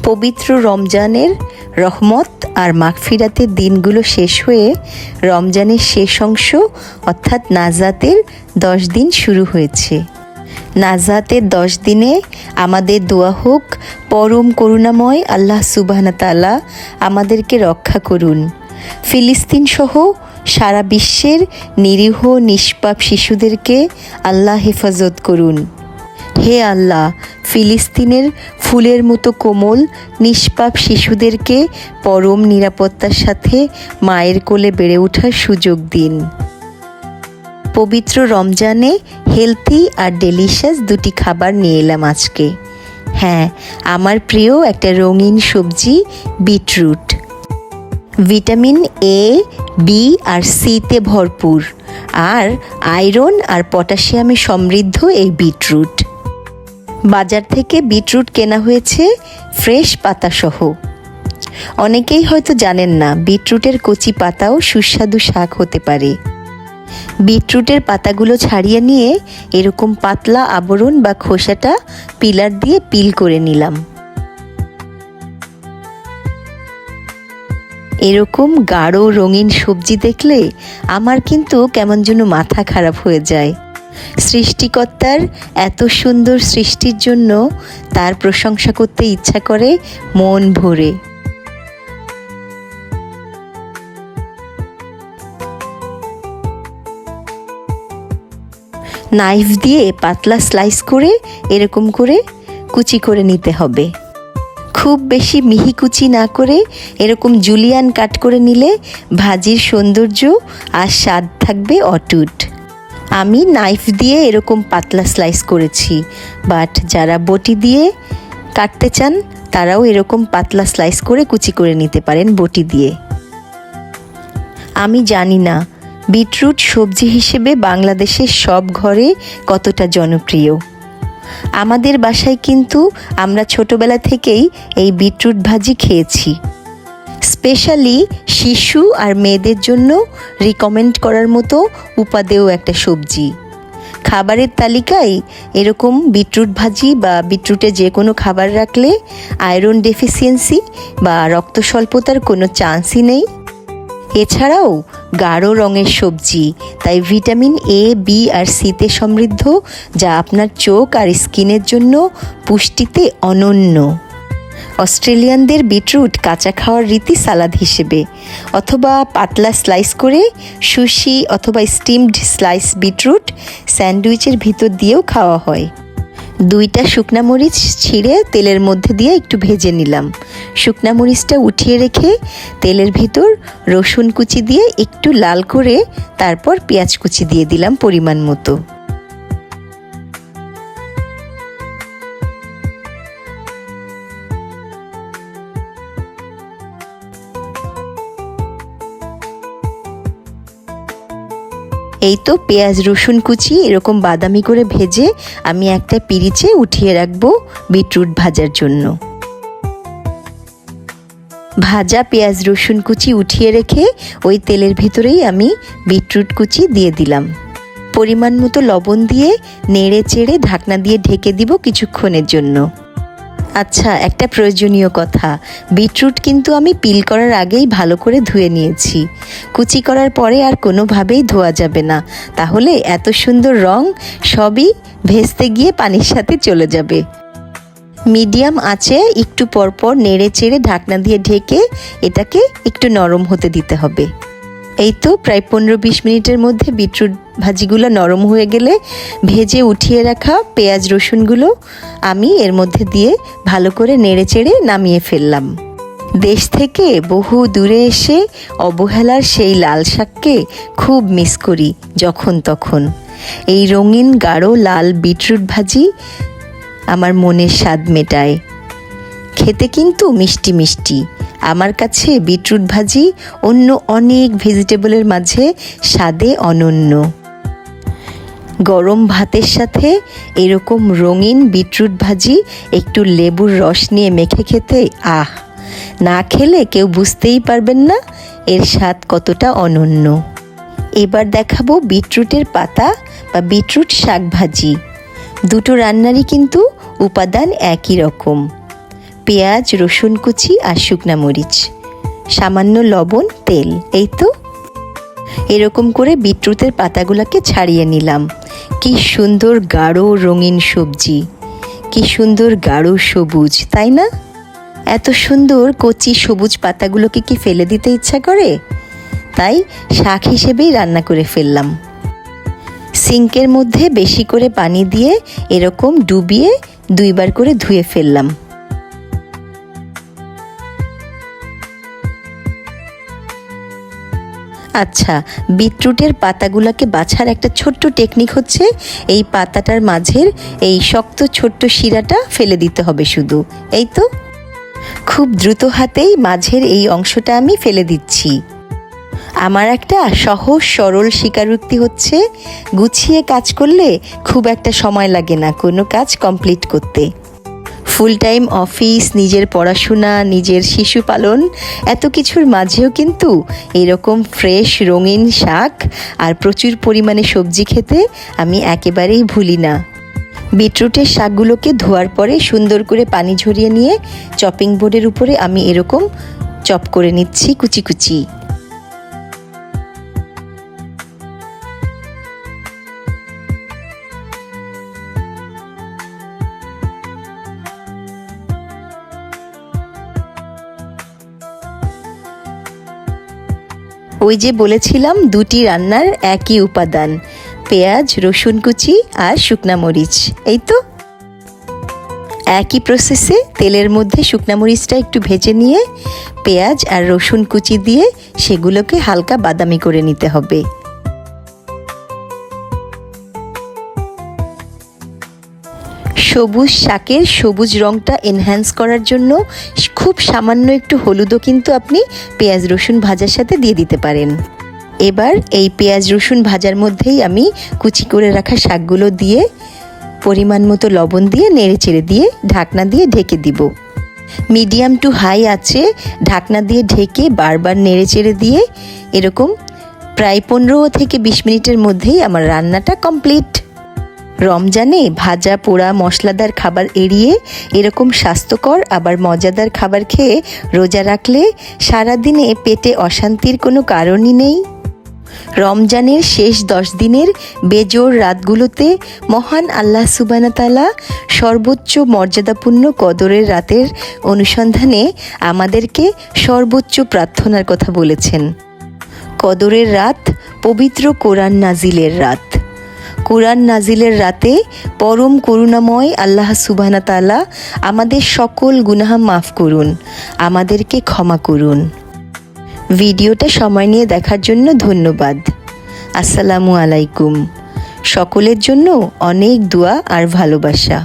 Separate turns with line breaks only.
পবিত্র রমজানের রহমত আর মাগফিরাতের দিনগুলো শেষ হয়ে রমজানের শেষ অংশ অর্থাৎ নাজাতের 10 দিন শুরু হয়েছে। নাজাতের 10 দিনে আমাদের দোয়া হোক, পরম করুণাময় আল্লাহ সুবহানাহু ওয়া তাআলা আমাদেরকে রক্ষা করুন। ফিলিস্তিন সহ সারা বিশ্বের নিরীহ নিষ্পাপ শিশুদেরকে আল্লাহ হেফাজত করুন। হে আল্লাহ, ফিলিস্তিনের ফুলের মতো কোমল নিষ্পাপ শিশুদেরকে পরম নিরাপত্তার সাথে মায়ের কোলে বেড়ে ওঠার সুযোগ দিন। পবিত্র রমজানে হেলথি আর ডেলিশাস দুটি খাবার নিয়ে এলাম আজকে। হ্যাঁ, আমার প্রিয় একটা রঙিন সবজি বিটরুট। ভিটামিন এ, বি আর সিতে ভরপুর, আর আয়রন আর পটাশিয়ামে সমৃদ্ধ এই বিটরুট। বাজার থেকে বিটরুট কেনা হয়েছে ফ্রেশ পাতাসহ। অনেকেই হয়তো জানেন না বিটরুটের কচি পাতাও সুস্বাদু শাক হতে পারে। বিটরুটের পাতাগুলো ছাড়িয়ে নিয়ে এরকম পাতলা আবরণ বা খোসাটা পিলার দিয়ে পিল করে নিলাম। এরকম গাঢ় রঙিন সবজি দেখলে আমার কিন্তু কেমন যেন মাথা খারাপ হয়ে যায়। সৃষ্টিকর্তার এত সুন্দর সৃষ্টির জন্য তার প্রশংসা করতে ইচ্ছা করে মন ভরে। নাইফ দিয়ে পাতলা স্লাইস করে এরকম করে কুচি করে নিতে হবে। খুব বেশি মিহি কুচি না করে এরকম জুলিয়ান কাট করে নিলে ভাজির সৌন্দর্য আর স্বাদ থাকবে অটুট। আমি নাইফ দিয়ে এরকম পাতলা স্লাইস করেছি, বাট যারা বটি দিয়ে কাটতে চান তারাও এরকম পাতলা স্লাইস করে কুচি করে নিতে পারেন বটি দিয়ে। আমি জানি না বিটরুট সবজি হিসেবে বাংলাদেশের সব ঘরে কতটা জনপ্রিয়। আমাদের বাসায় কিন্তু আমরা ছোটবেলা থেকেই এই বিটরুট ভাজি খেয়েছি। স্পেশালি শিশু আর মেয়েদের জন্য রিকমেন্ড করার মতো উপাদেয় একটা সবজি। খাবারের তালিকায় এরকম বিটরুট ভাজি বা বিটরুটে যে কোনো খাবার রাখলে আয়রন ডেফিসিয়েন্সি বা রক্ত স্বল্পতার কোনো চান্সই নেই। এছাড়াও গাঢ় রঙের সবজি, তাই ভিটামিন এ, বি আর সিতে সমৃদ্ধ, যা আপনার চোখ আর স্কিনের জন্য পুষ্টিতে অনন্য। অস্ট্রেলিয়ানদের বিটরুট কাঁচা খাওয়ার রীতি সালাদ হিসেবে, অথবা পাতলা স্লাইস করে সুশি অথবা স্টিমড স্লাইস বিটরুট স্যান্ডউইচের ভিতর দিয়েও খাওয়া হয়। 2টা শুকনা মরিচ ছিঁড়ে তেলের মধ্যে দিয়ে একটু ভেজে নিলাম। শুকনা মরিচটা উঠিয়ে রেখে তেলের ভিতর রসুন কুচি দিয়ে একটু লাল করে তারপর পেঁয়াজ কুচি দিয়ে দিলাম পরিমাণ মতো। এই তো পেঁয়াজ রসুন কুচি এরকম বাদামি করে ভেজে আমি একটা পিরিচে উঠিয়ে রাখবো বিটরুট ভাজার জন্য। ভাজা পেঁয়াজ রসুন কুচি উঠিয়ে রেখে ওই তেলের ভিতরেই আমি বিটরুট কুচি দিয়ে দিলাম। পরিমাণ মতো লবণ দিয়ে নেড়ে চেড়ে ঢাকনা দিয়ে ঢেকে দিব কিছুক্ষণের জন্য। আচ্ছা, একটা প্রয়োজনীয় কথা, বিটরুট কিন্তু আমি পিল করার আগেই ভালো করে ধুয়ে নিয়েছি। কুচি করার পরে আর কোনোভাবেই ধোয়া যাবে না, তাহলে এত সুন্দর রং সবই ভেস্তে গিয়ে পানির সাথে চলে যাবে। মিডিয়াম আঁচে একটু পরপর নেড়ে চেড়ে ঢাকনা দিয়ে ঢেকে এটাকে একটু নরম হতে দিতে হবে। এই তো প্রায় 15-20 মিনিটের মধ্যে বিটরুট ভাজিগুলো নরম হয়ে গেলে ভেজে উঠিয়ে রাখা পেঁয়াজ রসুনগুলো আমি এর মধ্যে দিয়ে ভালো করে নেড়ে চেড়ে নামিয়ে ফেললাম। দেশ থেকে বহু দূরে এসে অবহেলার সেই লাল শাককে খুব মিস করি যখন তখন। এই রঙিন গাঢ় লাল বিটরুট ভাজি আমার মনের স্বাদ মেটায়। খেতে কিন্তু মিষ্টি মিষ্টি। আমার কাছে বিটরুট ভাজি অন্য অনেক ভেজিটেবলের মাঝে স্বাদে অনন্য। গরম ভাতের সাথে এরকম রঙিন বিটরুট ভাজি একটু লেবুর রস নিয়ে মেখে খেতে না খেলে কেউ বুঝতেই পারবেন না এর স্বাদ কতটা অনন্য। এবার দেখাবো বিটরুটের পাতা বা বিটরুট শাক ভাজি। দুটো রান্নারই কিন্তু উপাদান একই রকম। পেঁয়াজ, রসুন কুচি আর শুকনা মরিচ, সামান্য লবণ, তেল, এই তো। এরকম করে বিটরুটের পাতাগুলোকে ছাড়িয়ে নিলাম। কি সুন্দর গাঢ় রঙিন সবজি, কি সুন্দর গাঢ় সবুজ, তাই না? এত সুন্দর কচি সবুজ পাতাগুলোকে কি ফেলে দিতে ইচ্ছা করে? তাই শাক হিসেবেই রান্না করে ফেললাম। সিঙ্কের মধ্যে বেশি করে পানি দিয়ে এরকম ডুবিয়ে 2 বার করে ধুয়ে ফেললাম। আচ্ছা, বিটরুটের পাতাগুলোকে বাছার একটা ছোট্ট টেকনিক হচ্ছে, এই পাতাটার মাঝের এই শক্ত ছোট্ট শিরাটা ফেলে দিতে হবে শুধু, এই তো। খুব দ্রুত হাতেই মাঝের এই অংশটা আমি ফেলে দিচ্ছি। আমার একটা সহজ সরল স্বীকারোক্তি হচ্ছে, গুছিয়ে কাজ করলে খুব একটা সময় লাগে না কোনো কাজ কমপ্লিট করতে। ফুল টাইম অফিস, নিজের পড়াশোনা, নিজের শিশু পালন, এত কিছুর মাঝেও কিন্তু এরকম ফ্রেশ রঙিন শাক আর প্রচুর পরিমাণে সবজি খেতে আমি একেবারেই ভুলি না। বিটরুটের শাকগুলোকে ধোয়ার পরে সুন্দর করে পানি ঝরিয়ে নিয়ে চপিং বোর্ডের উপরে আমি এরকম চপ করে নিচ্ছি কুচি কুচি। ওই যে বলেছিলাম, দুটি রান্নার একই উপাদান, পেঁয়াজ, রসুন কুচি আর শুকনা মরিচ, এই তো। একই প্রসেসে তেলের মধ্যে শুকনা মরিচটা একটু ভেজে নিয়ে পেঁয়াজ আর রসুন কুচি দিয়ে সেগুলোকে হালকা বাদামি করে নিতে হবে। সবুজ শাকের সবুজ রঙটা এনহ্যান্স করার জন্য খুব সামান্য একটু হলুদও কিন্তু আপনি পেঁয়াজ রসুন ভাজার সাথে দিয়ে দিতে পারেন। এবার এই পেঁয়াজ রসুন ভাজার মধ্যেই আমি কুচি করে রাখা শাকগুলো দিয়ে পরিমাণ মতো লবণ দিয়ে নেড়ে চেড়ে দিয়ে ঢাকনা দিয়ে ঢেকে দিব। মিডিয়াম টু হাই আছে ঢাকনা দিয়ে ঢেকে বারবার নেড়ে চেড়ে দিয়ে এরকম প্রায় 15 থেকে 20 মিনিটের মধ্যেই আমার রান্নাটা কমপ্লিট। রমজানে ভাজা পোড়া মশলাদার খাবার এড়িয়ে এরকম স্বাস্থ্যকর আবার মজাদার খাবার খেয়ে রোজা রাখলে সারাদিনে পেটে অশান্তির কোনো কারণই নেই। রমজানের শেষ 10 দিনের বেজোর রাতগুলোতে মহান আল্লাহ সুবহানাহু ওয়া তাআলা সর্বোচ্চ মর্যাদাপূর্ণ কদরের রাতের অনুসন্ধানে আমাদেরকে সর্বোচ্চ প্রার্থনার কথা বলেছেন। কদরের রাত পবিত্র কোরআন নাজিলের রাত। কোরআন নাজিলের রাতে পরম করুণাময় আল্লাহ সুবহানাহু ওয়া তাআলা আমাদের সকল গুনাহ মাফ করুন, আমাদেরকে ক্ষমা করুন। ভিডিওটা সময় নিয়ে দেখার জন্য ধন্যবাদ। আসসালামু আলাইকুম। সকলের জন্য অনেক দোয়া আর ভালোবাসা।